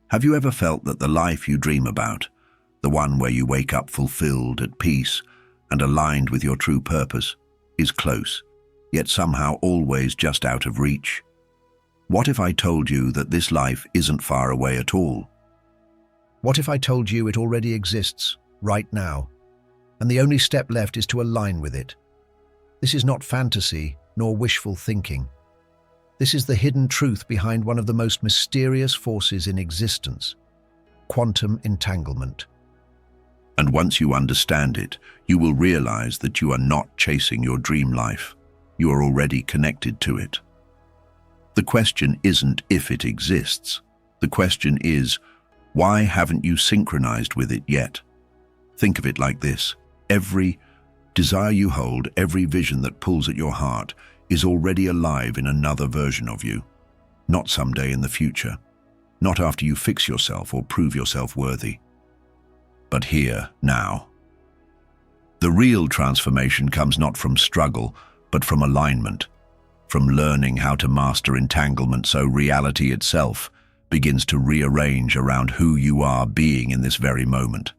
Have you ever felt that the life you dream about, the one where you wake up fulfilled, at peace, and aligned with your true purpose, is close, yet somehow always just out of reach? What if I told you that this life isn't far away at all? What if I told you it already exists, right now, and the only step left is to align with it? This is not fantasy, nor wishful thinking. This is the hidden truth behind one of the most mysterious forces in existence: quantum entanglement. And once you understand it, you will realize that you are not chasing your dream life. You are already connected to it. The question isn't if it exists. The question is, why haven't you synchronized with it yet? Think of it like this. Every desire you hold, every vision that pulls at your heart, is already alive in another version of you. Not someday in the future. Not after you fix yourself or prove yourself worthy. But here, now. The real transformation comes not from struggle, but from alignment. From learning how to master entanglement so reality itself begins to rearrange around who you are being in this very moment.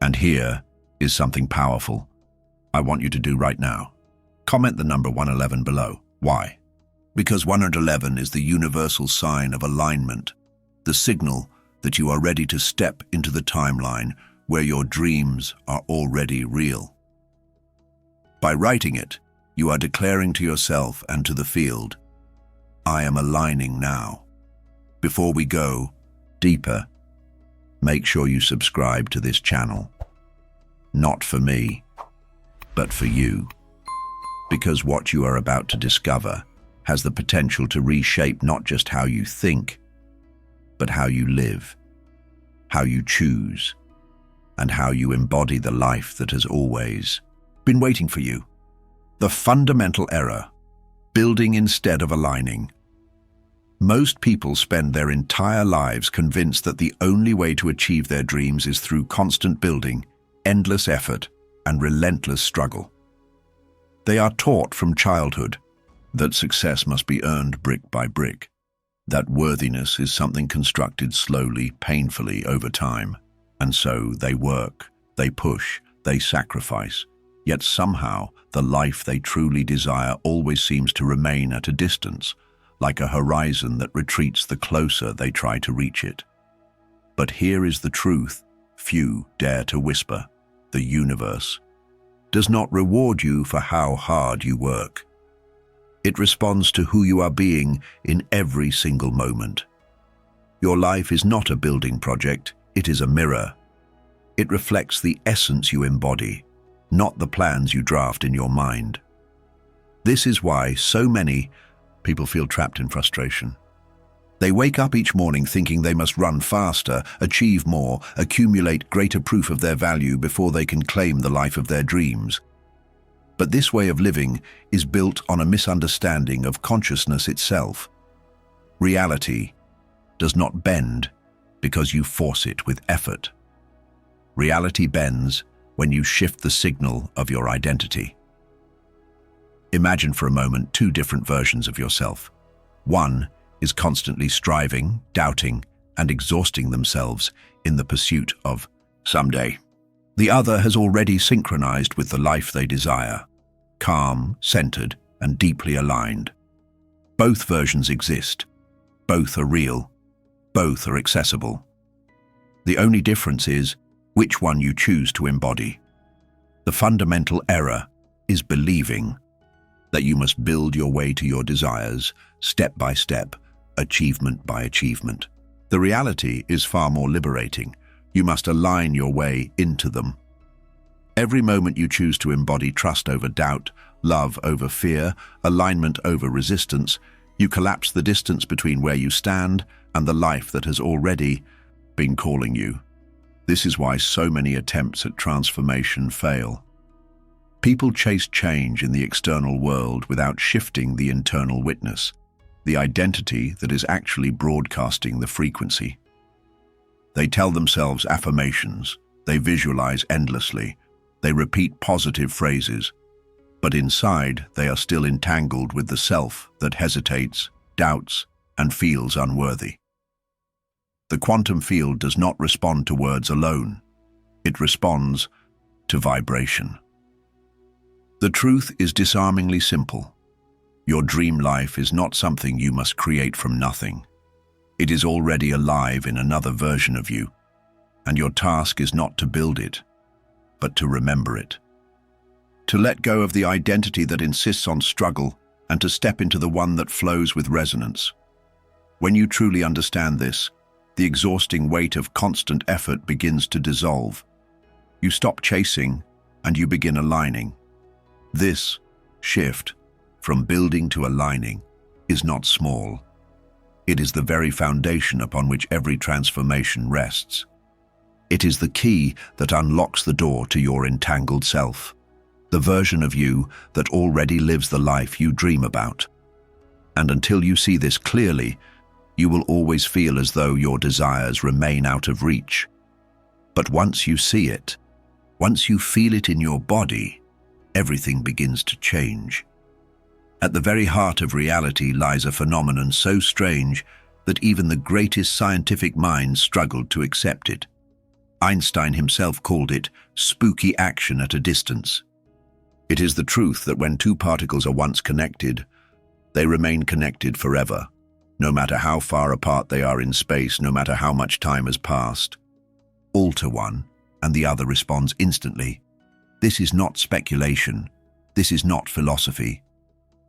And here is something powerful I want you to do right now. Comment the number 111 below. Why? Because 111 is the universal sign of alignment, the signal that you are ready to step into the timeline where your dreams are already real. By writing it, you are declaring to yourself and to the field, I am aligning now. Before we go deeper, make sure you subscribe to this channel. Not for me, but for you. Because what you are about to discover has the potential to reshape not just how you think, but how you live, how you choose, and how you embody the life that has always been waiting for you. The fundamental error: building instead of aligning. Most people spend their entire lives convinced that the only way to achieve their dreams is through constant building, endless effort, and relentless struggle. They are taught from childhood that success must be earned brick by brick, that worthiness is something constructed slowly, painfully over time. And so they work, they push, they sacrifice, yet somehow the life they truly desire always seems to remain at a distance, like a horizon that retreats the closer they try to reach it. But here is the truth few dare to whisper: the universe does not reward you for how hard you work. It responds to who you are being in every single moment. Your life is not a building project, it is a mirror. It reflects the essence you embody, not the plans you draft in your mind. This is why so many people feel trapped in frustration. They wake up each morning thinking they must run faster, achieve more, accumulate greater proof of their value before they can claim the life of their dreams. But this way of living is built on a misunderstanding of consciousness itself. Reality does not bend because you force it with effort. Reality bends when you shift the signal of your identity. Imagine for a moment two different versions of yourself. One is constantly striving, doubting, and exhausting themselves in the pursuit of someday. The other has already synchronized with the life they desire, calm, centered, and deeply aligned. Both versions exist. Both are real. Both are accessible. The only difference is which one you choose to embody. The fundamental error is believing that you must build your way to your desires, step by step, achievement by achievement. The reality is far more liberating. You must align your way into them. Every moment you choose to embody trust over doubt, love over fear, alignment over resistance, you collapse the distance between where you stand and the life that has already been calling you. This is why so many attempts at transformation fail. People chase change in the external world without shifting the internal witness, the identity that is actually broadcasting the frequency. They tell themselves affirmations, they visualize endlessly, they repeat positive phrases, but inside they are still entangled with the self that hesitates, doubts, and feels unworthy. The quantum field does not respond to words alone. It responds to vibration. The truth is disarmingly simple. Your dream life is not something you must create from nothing. It is already alive in another version of you, and your task is not to build it, but to remember it. To let go of the identity that insists on struggle and to step into the one that flows with resonance. When you truly understand this, the exhausting weight of constant effort begins to dissolve. You stop chasing and you begin aligning. This shift from building to aligning is not small. It is the very foundation upon which every transformation rests. It is the key that unlocks the door to your entangled self, the version of you that already lives the life you dream about. And until you see this clearly, you will always feel as though your desires remain out of reach. But once you see it, once you feel it in your body, everything begins to change. At the very heart of reality lies a phenomenon so strange that even the greatest scientific minds struggled to accept it. Einstein himself called it spooky action at a distance. It is the truth that when two particles are once connected, they remain connected forever, no matter how far apart they are in space, no matter how much time has passed. Alter one, and the other responds instantly. This is not speculation. This is not philosophy.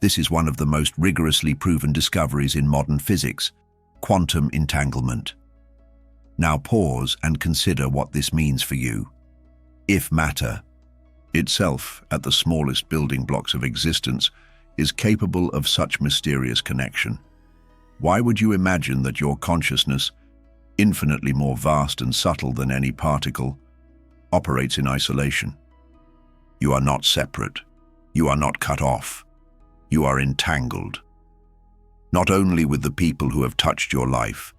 This is one of the most rigorously proven discoveries in modern physics, quantum entanglement. Now pause and consider what this means for you. If matter, itself at the smallest building blocks of existence, is capable of such mysterious connection, why would you imagine that your consciousness, infinitely more vast and subtle than any particle, operates in isolation? You are not separate. You are not cut off. You are entangled. Not only with the people who have touched your life,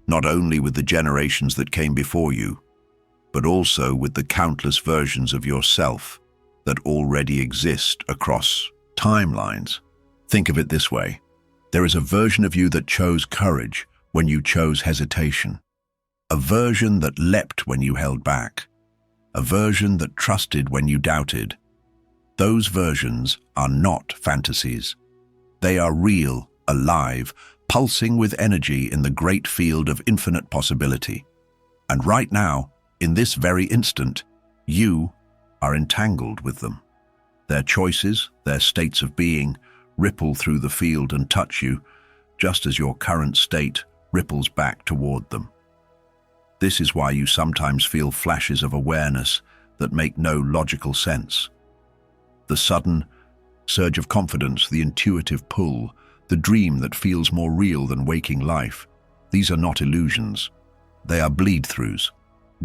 not only with the generations that came before you, but also with the countless versions of yourself that already exist across timelines. Think of it this way. There is a version of you that chose courage when you chose hesitation, a version that leapt when you held back, a version that trusted when you doubted. Those versions are not fantasies. They are real, alive, pulsing with energy in the great field of infinite possibility. And right now, in this very instant, you are entangled with them. Their choices, their states of being, ripple through the field and touch you, just as your current state ripples back toward them. This is why you sometimes feel flashes of awareness that make no logical sense. The sudden surge of confidence, the intuitive pull, the dream that feels more real than waking life. These are not illusions. They are bleed-throughs,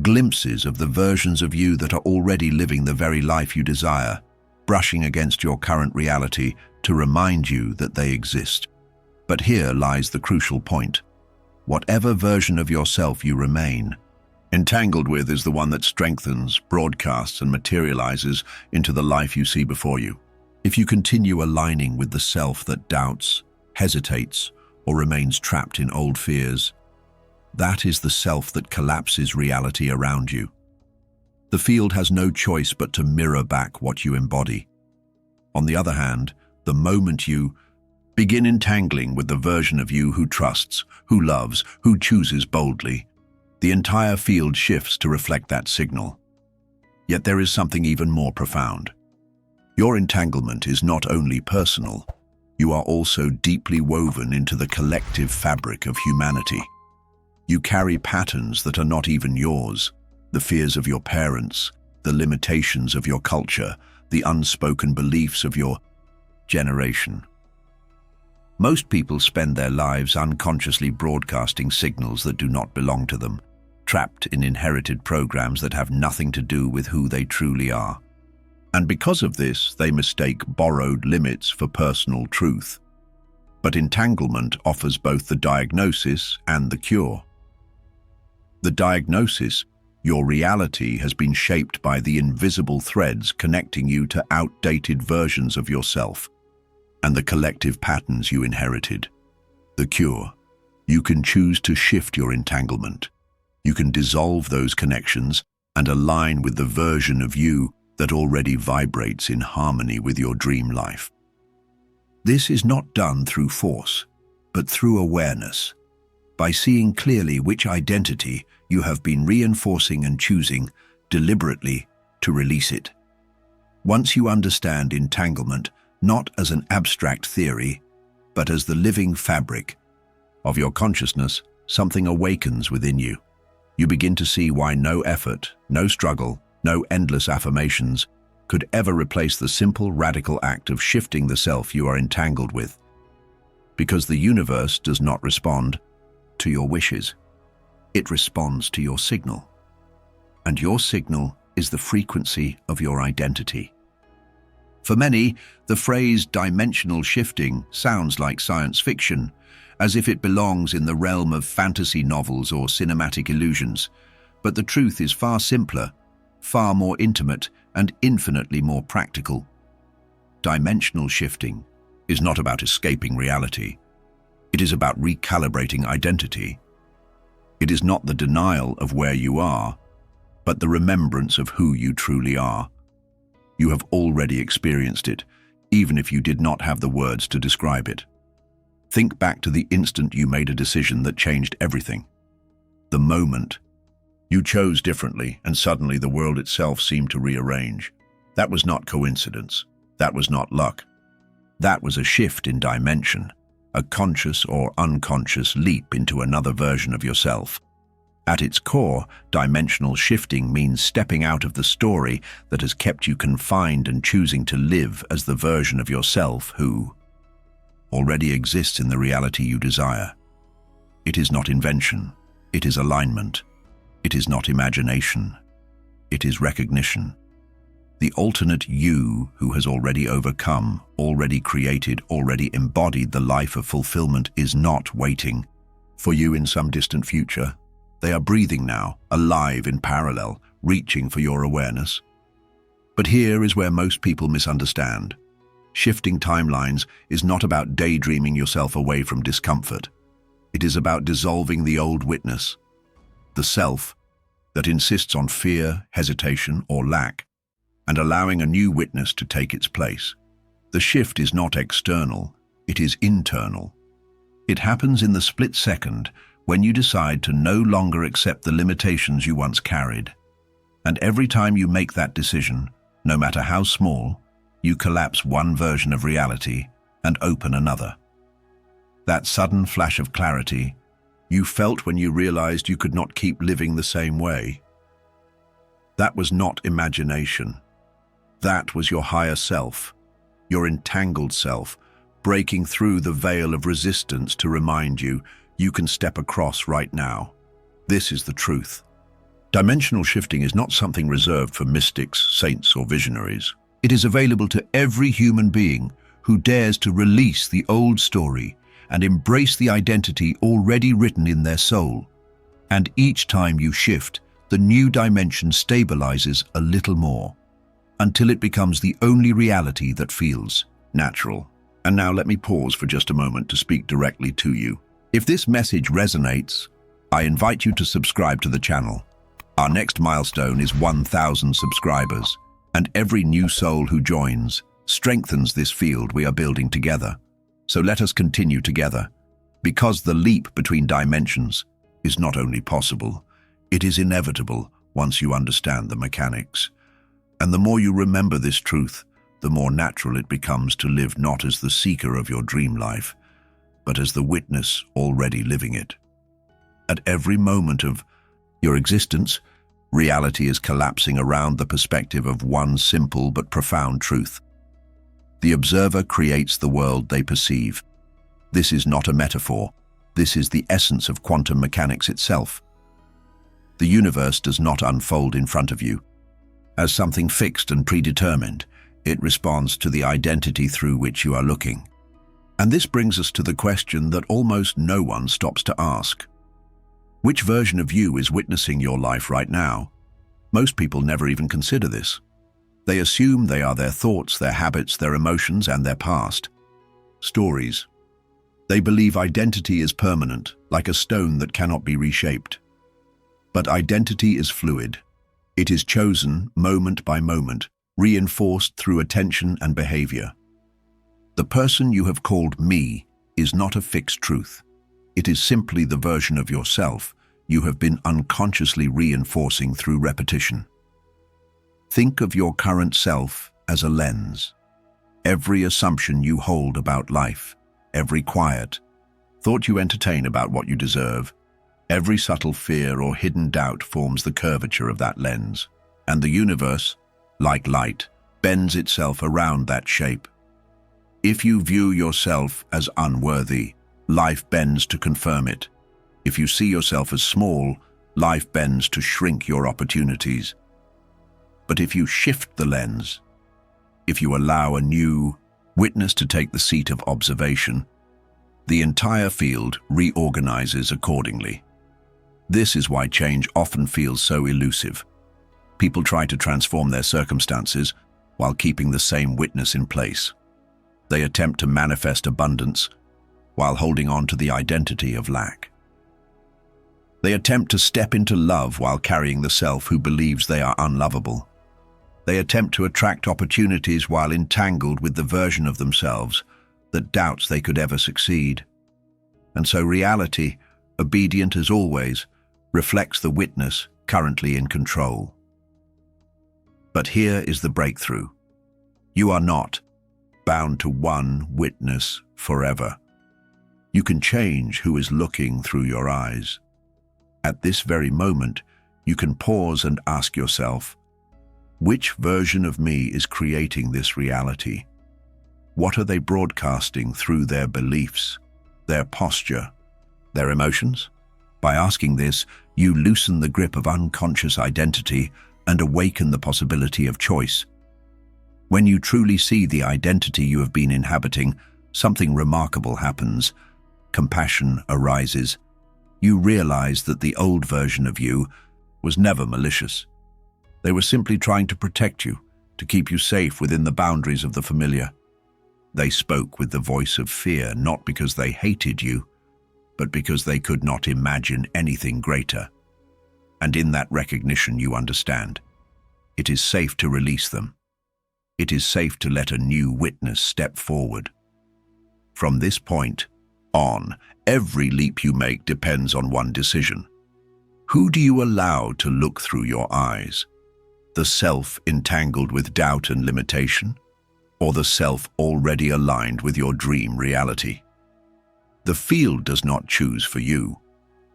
glimpses of the versions of you that are already living the very life you desire, brushing against your current reality to remind you that they exist. But here lies the crucial point. Whatever version of yourself you remain, entangled with is the one that strengthens, broadcasts, and materializes into the life you see before you. If you continue aligning with the self that doubts, hesitates, or remains trapped in old fears, that is the self that collapses reality around you. The field has no choice but to mirror back what you embody. On the other hand, the moment you begin entangling with the version of you who trusts, who loves, who chooses boldly, the entire field shifts to reflect that signal. Yet there is something even more profound. Your entanglement is not only personal, you are also deeply woven into the collective fabric of humanity. You carry patterns that are not even yours, the fears of your parents, the limitations of your culture, the unspoken beliefs of your generation. Most people spend their lives unconsciously broadcasting signals that do not belong to them, trapped in inherited programs that have nothing to do with who they truly are. And because of this, they mistake borrowed limits for personal truth. But entanglement offers both the diagnosis and the cure. The diagnosis: your reality has been shaped by the invisible threads connecting you to outdated versions of yourself and the collective patterns you inherited. The cure: you can choose to shift your entanglement. You can dissolve those connections and align with the version of you that already vibrates in harmony with your dream life. This is not done through force, but through awareness, by seeing clearly which identity you have been reinforcing and choosing deliberately to release it. Once you understand entanglement not as an abstract theory, but as the living fabric of your consciousness, something awakens within you. You begin to see why no effort, no struggle, no endless affirmations could ever replace the simple, radical act of shifting the self you are entangled with. Because the universe does not respond to your wishes. It responds to your signal. And your signal is the frequency of your identity. For many, the phrase dimensional shifting sounds like science fiction, as if it belongs in the realm of fantasy novels or cinematic illusions. But the truth is far simpler, far more intimate, and infinitely more practical. Dimensional shifting is not about escaping reality. It is about recalibrating identity. It is not the denial of where you are, but the remembrance of who you truly are. You have already experienced it, even if you did not have the words to describe it. Think back to the instant you made a decision that changed everything. The moment you chose differently, and suddenly the world itself seemed to rearrange. That was not coincidence. That was not luck. That was a shift in dimension, a conscious or unconscious leap into another version of yourself. At its core, dimensional shifting means stepping out of the story that has kept you confined and choosing to live as the version of yourself who already exists in the reality you desire. It is not invention. It is alignment. It is not imagination. It is recognition. The alternate you who has already overcome, already created, already embodied the life of fulfillment is not waiting for you in some distant future. They are breathing now, alive in parallel, reaching for your awareness. But here is where most people misunderstand. Shifting timelines is not about daydreaming yourself away from discomfort. It is about dissolving the old witness, the self that insists on fear, hesitation, or lack, and allowing a new witness to take its place. The shift is not external, it is internal. It happens in the split second when you decide to no longer accept the limitations you once carried. And every time you make that decision, no matter how small, you collapse one version of reality and open another. That sudden flash of clarity you felt when you realized you could not keep living the same way. That was not imagination. That was your higher self, your entangled self, breaking through the veil of resistance to remind you you can step across right now. This is the truth. Dimensional shifting is not something reserved for mystics, saints, or visionaries. It is available to every human being who dares to release the old story and embrace the identity already written in their soul. And each time you shift, the new dimension stabilizes a little more, until it becomes the only reality that feels natural. And now let me pause for just a moment to speak directly to you. If this message resonates, I invite you to subscribe to the channel. Our next milestone is 1,000 subscribers, and every new soul who joins strengthens this field we are building together. So let us continue together, because the leap between dimensions is not only possible, it is inevitable once you understand the mechanics. And the more you remember this truth, the more natural it becomes to live not as the seeker of your dream life, but as the witness already living it. At every moment of your existence, reality is collapsing around the perspective of one simple but profound truth. The observer creates the world they perceive. This is not a metaphor. This is the essence of quantum mechanics itself. The universe does not unfold in front of you as something fixed and predetermined. It responds to the identity through which you are looking. And this brings us to the question that almost no one stops to ask. Which version of you is witnessing your life right now? Most people never even consider this. They assume they are their thoughts, their habits, their emotions, and their past stories. They believe identity is permanent, like a stone that cannot be reshaped. But identity is fluid. It is chosen moment by moment, reinforced through attention and behavior. The person you have called me is not a fixed truth. It is simply the version of yourself you have been unconsciously reinforcing through repetition. Think of your current self as a lens. Every assumption you hold about life, every quiet thought you entertain about what you deserve, every subtle fear or hidden doubt forms the curvature of that lens. And the universe, like light, bends itself around that shape. If you view yourself as unworthy, life bends to confirm it. If you see yourself as small, life bends to shrink your opportunities. But if you shift the lens, if you allow a new witness to take the seat of observation, the entire field reorganizes accordingly. This is why change often feels so elusive. People try to transform their circumstances while keeping the same witness in place. They attempt to manifest abundance while holding on to the identity of lack. They attempt to step into love while carrying the self who believes they are unlovable. They attempt to attract opportunities while entangled with the version of themselves that doubts they could ever succeed. And so reality, obedient as always, reflects the witness currently in control. But here is the breakthrough. You are not bound to one witness forever. You can change who is looking through your eyes. At this very moment, you can pause and ask yourself, which version of me is creating this reality? What are they broadcasting through their beliefs, their posture, their emotions? By asking this, you loosen the grip of unconscious identity and awaken the possibility of choice. When you truly see the identity you have been inhabiting, something remarkable happens. Compassion arises. You realize that the old version of you was never malicious. They were simply trying to protect you, to keep you safe within the boundaries of the familiar. They spoke with the voice of fear, not because they hated you, but because they could not imagine anything greater. And in that recognition you understand. It is safe to release them. It is safe to let a new witness step forward. From this point on, every leap you make depends on one decision. Who do you allow to look through your eyes? The self entangled with doubt and limitation, or the self already aligned with your dream reality? The field does not choose for you.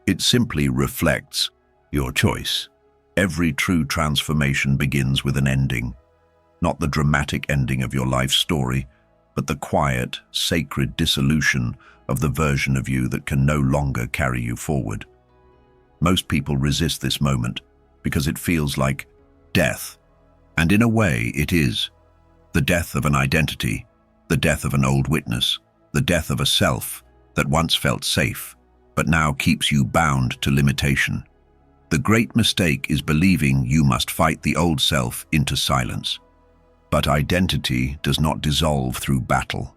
It simply reflects your choice. Every true transformation begins with an ending. Not the dramatic ending of your life story, but the quiet, sacred dissolution of the version of you that can no longer carry you forward. Most people resist this moment because it feels like death. And in a way, it is. The death of an identity, the death of an old witness, the death of a self that once felt safe, but now keeps you bound to limitation. The great mistake is believing you must fight the old self into silence. But identity does not dissolve through battle.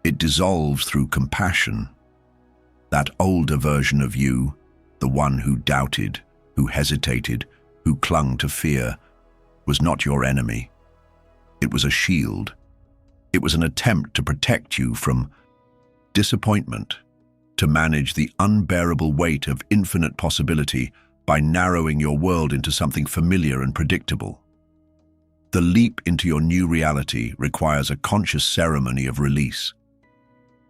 It dissolves through compassion. That older version of you, the one who doubted, who hesitated, who clung to fear, was not your enemy. It was a shield. It was an attempt to protect you from disappointment, to manage the unbearable weight of infinite possibility by narrowing your world into something familiar and predictable. The leap into your new reality requires a conscious ceremony of release.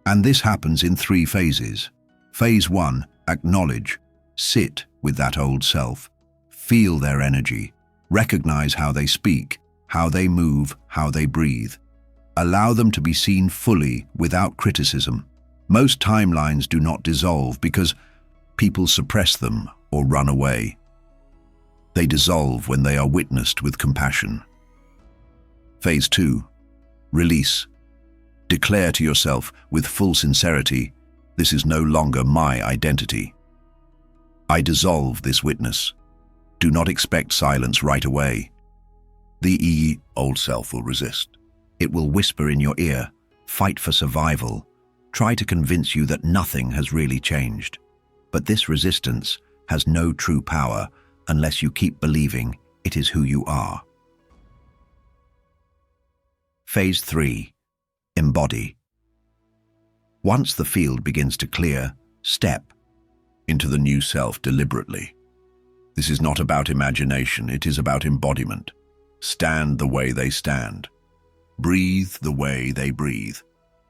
And this happens in 3 phases. Phase 1, acknowledge, sit with that old self, feel their energy, recognize how they speak, how they move, how they breathe. Allow them to be seen fully without criticism. Most timelines do not dissolve because people suppress them or run away. They dissolve when they are witnessed with compassion. Phase 2, release. Declare to yourself with full sincerity, this is no longer my identity. I dissolve this witness. Do not expect silence right away. The old self will resist. It will whisper in your ear, fight for survival, try to convince you that nothing has really changed. But this resistance has no true power unless you keep believing it is who you are. Phase 3. Embody. Once the field begins to clear, step into the new self deliberately. This is not about imagination, it is about embodiment. Stand the way they stand. Breathe the way they breathe.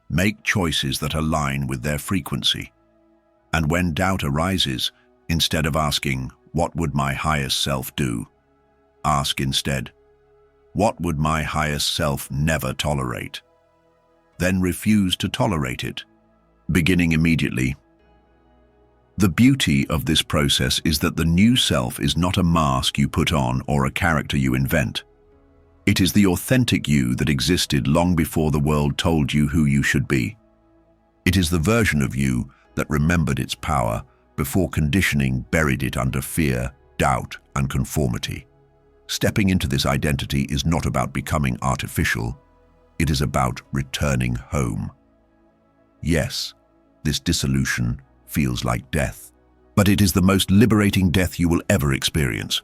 Make choices that align with their frequency. And when doubt arises, instead of asking, "What would my highest self do?" ask instead, "What would my highest self never tolerate?" Then refuse to tolerate it, beginning immediately. The beauty of this process is that the new self is not a mask you put on or a character you invent. It is the authentic you that existed long before the world told you who you should be. It is the version of you that remembered its power before conditioning buried it under fear, doubt, and conformity. Stepping into this identity is not about becoming artificial, it is about returning home. Yes, this dissolution feels like death, but it is the most liberating death you will ever experience.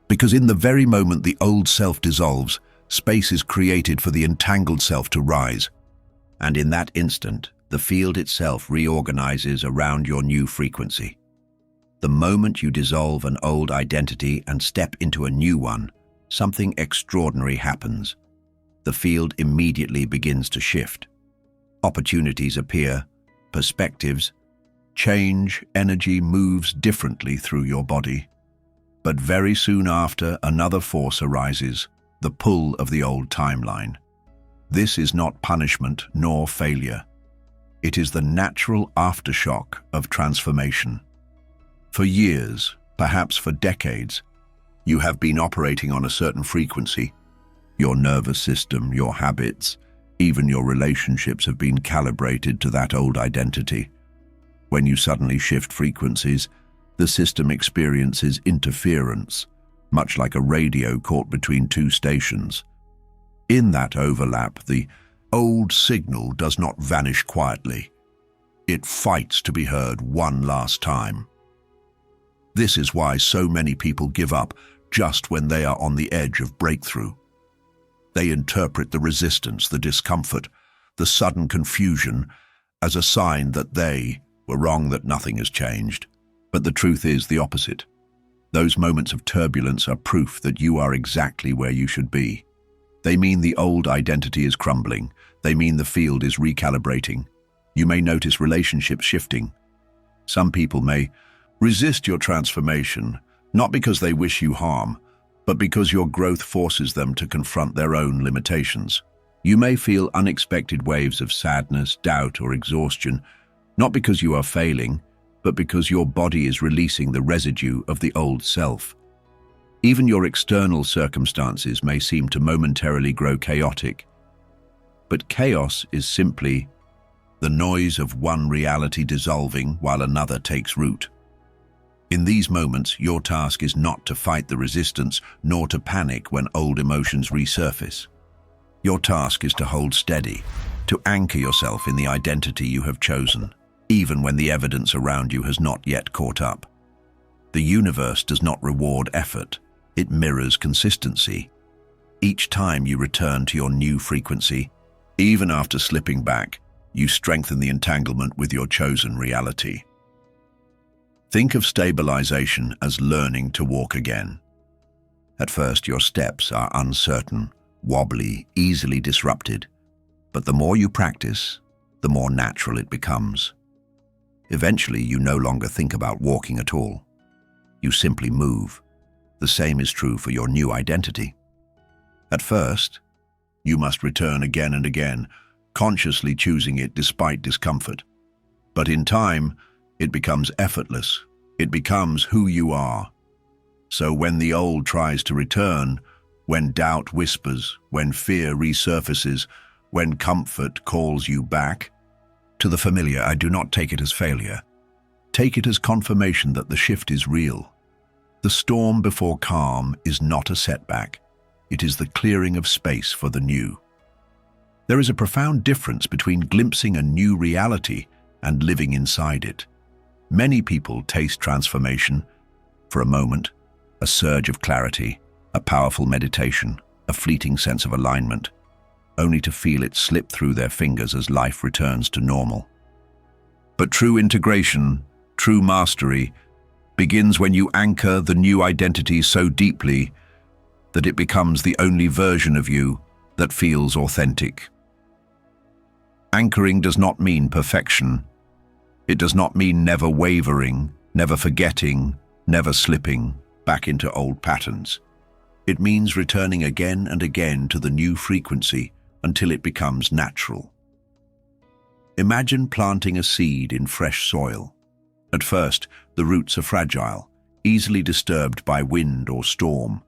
Because in the very moment the old self dissolves, space is created for the entangled self to rise. And in that instant, the field itself reorganizes around your new frequency. The moment you dissolve an old identity and step into a new one, something extraordinary happens. The field immediately begins to shift. Opportunities appear, perspectives change, energy moves differently through your body. But very soon after, another force arises, the pull of the old timeline. This is not punishment nor failure. It is the natural aftershock of transformation. For years, perhaps for decades, you have been operating on a certain frequency. Your nervous system, your habits, even your relationships have been calibrated to that old identity. When you suddenly shift frequencies, the system experiences interference, much like a radio caught between two stations. In that overlap, the old signal does not vanish quietly. It fights to be heard one last time. This is why so many people give up just when they are on the edge of breakthrough. They interpret the resistance, the discomfort, the sudden confusion as a sign that they were wrong, that nothing has changed. But the truth is the opposite. Those moments of turbulence are proof that you are exactly where you should be. They mean the old identity is crumbling. They mean the field is recalibrating. You may notice relationships shifting. Some people may resist your transformation, not because they wish you harm, but because your growth forces them to confront their own limitations. You may feel unexpected waves of sadness, doubt, or exhaustion, not because you are failing, but because your body is releasing the residue of the old self. Even your external circumstances may seem to momentarily grow chaotic, but chaos is simply the noise of one reality dissolving while another takes root. In these moments, your task is not to fight the resistance, nor to panic when old emotions resurface. Your task is to hold steady, to anchor yourself in the identity you have chosen, even when the evidence around you has not yet caught up. The universe does not reward effort, it mirrors consistency. Each time you return to your new frequency, even after slipping back, you strengthen the entanglement with your chosen reality. Think of stabilization as learning to walk again. At first, your steps are uncertain, wobbly, easily disrupted, but the more you practice, the more natural it becomes. Eventually, you no longer think about walking at all. You simply move. The same is true for your new identity. At first, you must return again and again, consciously choosing it despite discomfort. But in time, it becomes effortless. It becomes who you are. So when the old tries to return, when doubt whispers, when fear resurfaces, when comfort calls you back to the familiar, I do not take it as failure. Take it as confirmation that the shift is real. The storm before calm is not a setback. It is the clearing of space for the new. There is a profound difference between glimpsing a new reality and living inside it. Many people taste transformation for a moment, A surge of clarity, a powerful meditation, a fleeting sense of alignment, only to feel it slip through their fingers as life returns to normal. But true integration, true mastery, begins when you anchor the new identity so deeply that it becomes the only version of you that feels authentic. Anchoring does not mean perfection. It does not mean never wavering, never forgetting, never slipping back into old patterns. It means returning again and again to the new frequency until it becomes natural. Imagine planting a seed in fresh soil. At first, the roots are fragile, easily disturbed by wind or storm.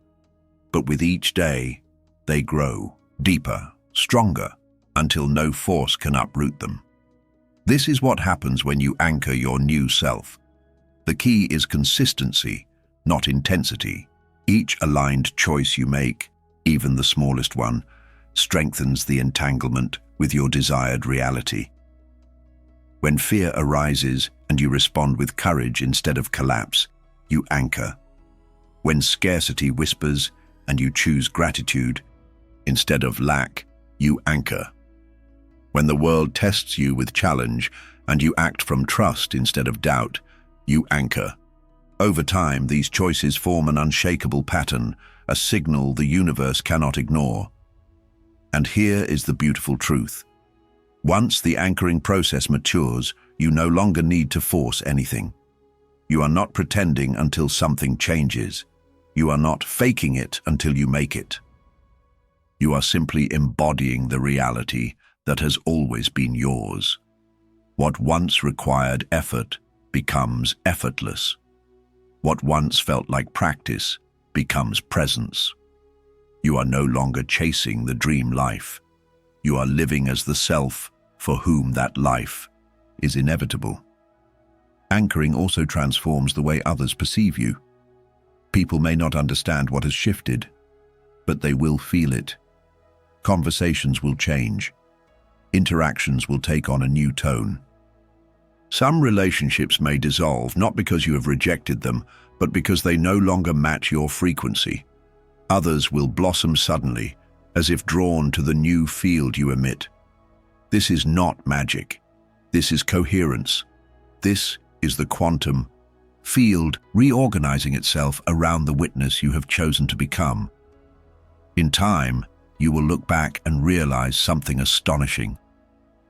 But with each day, they grow deeper, stronger, until no force can uproot them. This is what happens when you anchor your new self. The key is consistency, not intensity. Each aligned choice you make, even the smallest one, strengthens the entanglement with your desired reality. When fear arises and you respond with courage instead of collapse, you anchor. When scarcity whispers and you choose gratitude instead of lack, you anchor. When the world tests you with challenge and you act from trust instead of doubt, you anchor. Over time, these choices form an unshakable pattern, a signal the universe cannot ignore. And here is the beautiful truth. Once the anchoring process matures, you no longer need to force anything. You are not pretending until something changes. You are not faking it until you make it. You are simply embodying the reality that has always been yours. What once required effort becomes effortless. What once felt like practice becomes presence. You are no longer chasing the dream life. You are living as the self for whom that life is inevitable. Anchoring also transforms the way others perceive you. People may not understand what has shifted, but they will feel it. Conversations will change. Interactions will take on a new tone. Some relationships may dissolve not because you have rejected them, but because they no longer match your frequency. Others will blossom suddenly, as if drawn to the new field you emit. This is not magic. This is coherence. This is the quantum field reorganizing itself around the witness you have chosen to become. In time, you will look back and realize something astonishing.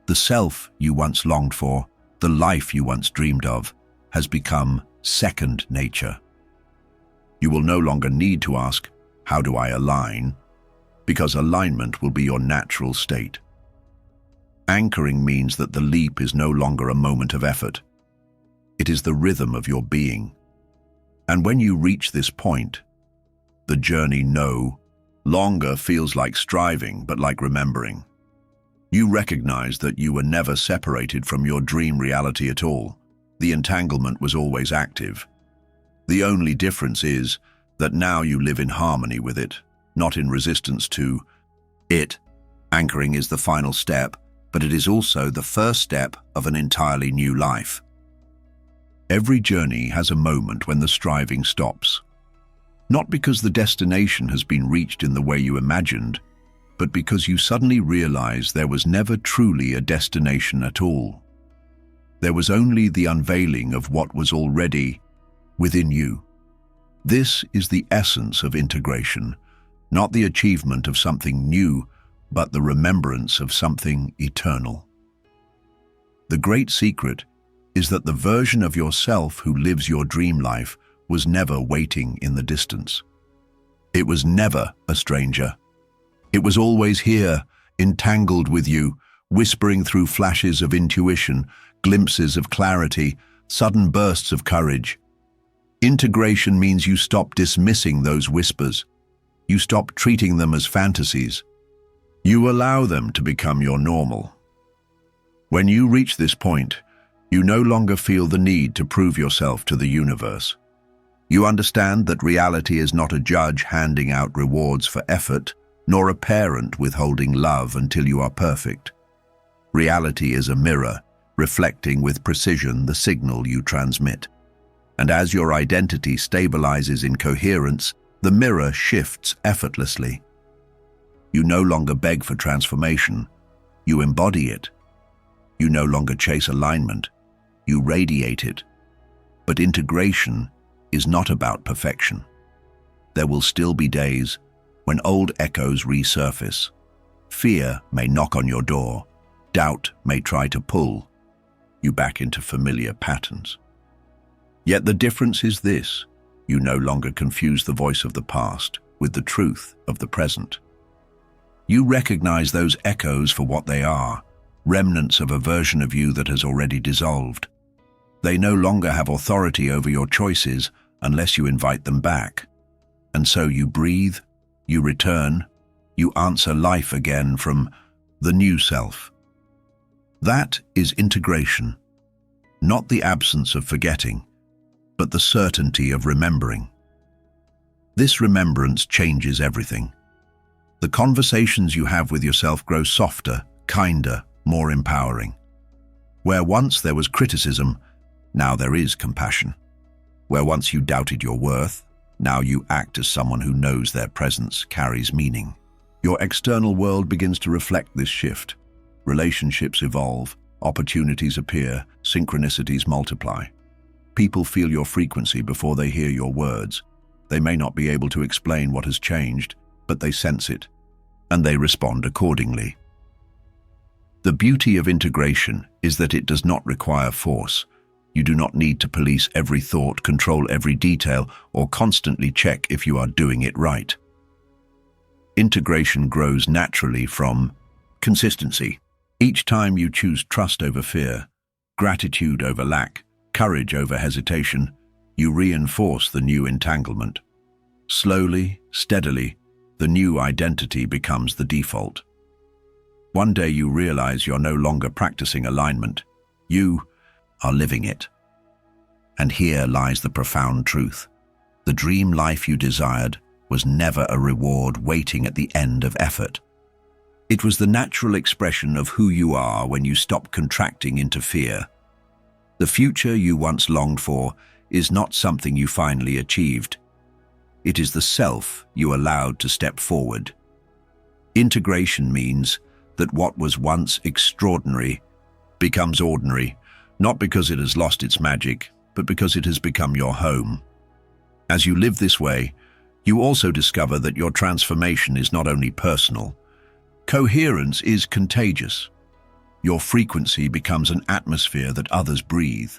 The self you once longed for, the life you once dreamed of, has become second nature. You will no longer need to ask, "How do I align?" because alignment will be your natural state. Anchoring means that the leap is no longer a moment of effort. It is the rhythm of your being. And when you reach this point, the journey no longer feels like striving, but like remembering. You recognize that you were never separated from your dream reality at all. The entanglement was always active. The only difference is that now you live in harmony with it, not in resistance to it. Anchoring is the final step, but it is also the first step of an entirely new life. Every journey has a moment when the striving stops. Not because the destination has been reached in the way you imagined, but because you suddenly realize there was never truly a destination at all. There was only the unveiling of what was already within you. This is the essence of integration, not the achievement of something new, but the remembrance of something eternal. The great secret is that the version of yourself who lives your dream life was never waiting in the distance. It was never a stranger. It was always here, entangled with you, whispering through flashes of intuition, glimpses of clarity, sudden bursts of courage. Integration means you stop dismissing those whispers. You stop treating them as fantasies. You allow them to become your normal. When you reach this point, you no longer feel the need to prove yourself to the universe. You understand that reality is not a judge handing out rewards for effort, nor a parent withholding love until you are perfect. Reality is a mirror, reflecting with precision the signal you transmit. And as your identity stabilizes in coherence, the mirror shifts effortlessly. You no longer beg for transformation, you embody it. You no longer chase alignment, you radiate it. But integration is not about perfection. There will still be days when old echoes resurface. Fear may knock on your door, doubt may try to pull you back into familiar patterns. Yet the difference is this: you no longer confuse the voice of the past with the truth of the present. You recognize those echoes for what they are, remnants of a version of you that has already dissolved. They no longer have authority over your choices unless you invite them back. And so you breathe, you return, you answer life again from the new self. That is integration, not the absence of forgetting, but the certainty of remembering. This remembrance changes everything. The conversations you have with yourself grow softer, kinder, more empowering. Where once there was criticism, now there is compassion. Where once you doubted your worth, now you act as someone who knows their presence carries meaning. Your external world begins to reflect this shift. Relationships evolve, opportunities appear, synchronicities multiply. People feel your frequency before they hear your words. They may not be able to explain what has changed, but they sense it, and they respond accordingly. The beauty of integration is that it does not require force. You do not need to police every thought, control every detail, or constantly check if you are doing it right. Integration grows naturally from consistency. Each time you choose trust over fear, gratitude over lack, courage over hesitation, you reinforce the new entanglement. Slowly, steadily, the new identity becomes the default. One day you realize you're no longer practicing alignment. You are living it. And here lies the profound truth. The dream life you desired was never a reward waiting at the end of effort. It was the natural expression of who you are when you stop contracting into fear. The future you once longed for is not something you finally achieved. It is the self you allowed to step forward. Integration means that what was once extraordinary becomes ordinary, not because it has lost its magic, but because it has become your home. As you live this way, you also discover that your transformation is not only personal. Coherence is contagious. Your frequency becomes an atmosphere that others breathe.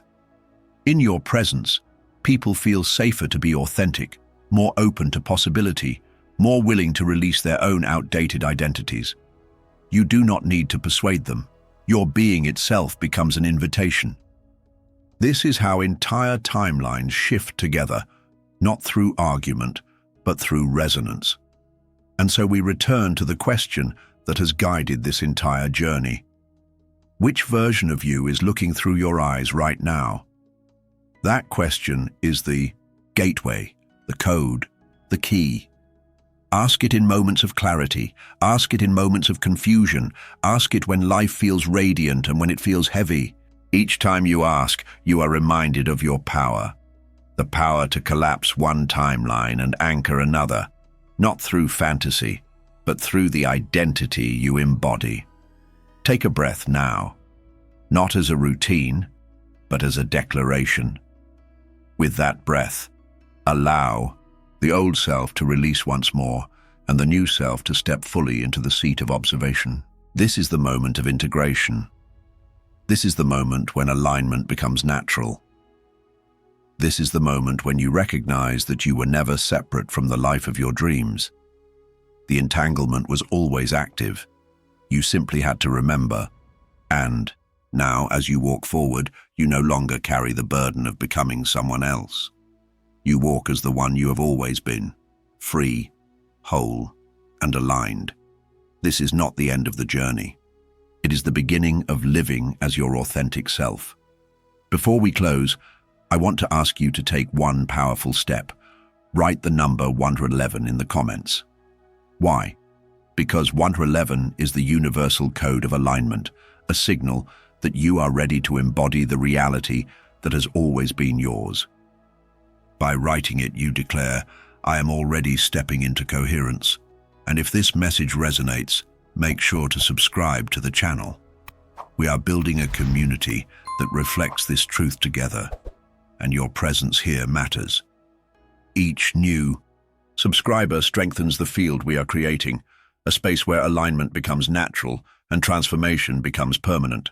In your presence, people feel safer to be authentic, more open to possibility, more willing to release their own outdated identities. You do not need to persuade them. Your being itself becomes an invitation. This is how entire timelines shift together, not through argument, but through resonance. And so we return to the question that has guided this entire journey. Which version of you is looking through your eyes right now? That question is the gateway, the code, the key. Ask it in moments of clarity. Ask it in moments of confusion. Ask it when life feels radiant and when it feels heavy. Each time you ask, you are reminded of your power. The power to collapse one timeline and anchor another, not through fantasy, but through the identity you embody. Take a breath now, not as a routine, but as a declaration. With that breath, allow the old self to release once more and the new self to step fully into the seat of observation. This is the moment of integration. This is the moment when alignment becomes natural. This is the moment when you recognize that you were never separate from the life of your dreams. The entanglement was always active. You simply had to remember. And now, as you walk forward, you no longer carry the burden of becoming someone else. You walk as the one you have always been, free, whole, and aligned. This is not the end of the journey. It is the beginning of living as your authentic self. Before we close, I want to ask you to take one powerful step. Write the number 111 in the comments. Why? Because 111 is the universal code of alignment, a signal that you are ready to embody the reality that has always been yours. By writing it, you declare, I am already stepping into coherence. And if this message resonates, make sure to subscribe to the channel. We are building a community that reflects this truth together, and your presence here matters. Each new subscriber strengthens the field we are creating, a space where alignment becomes natural and transformation becomes permanent.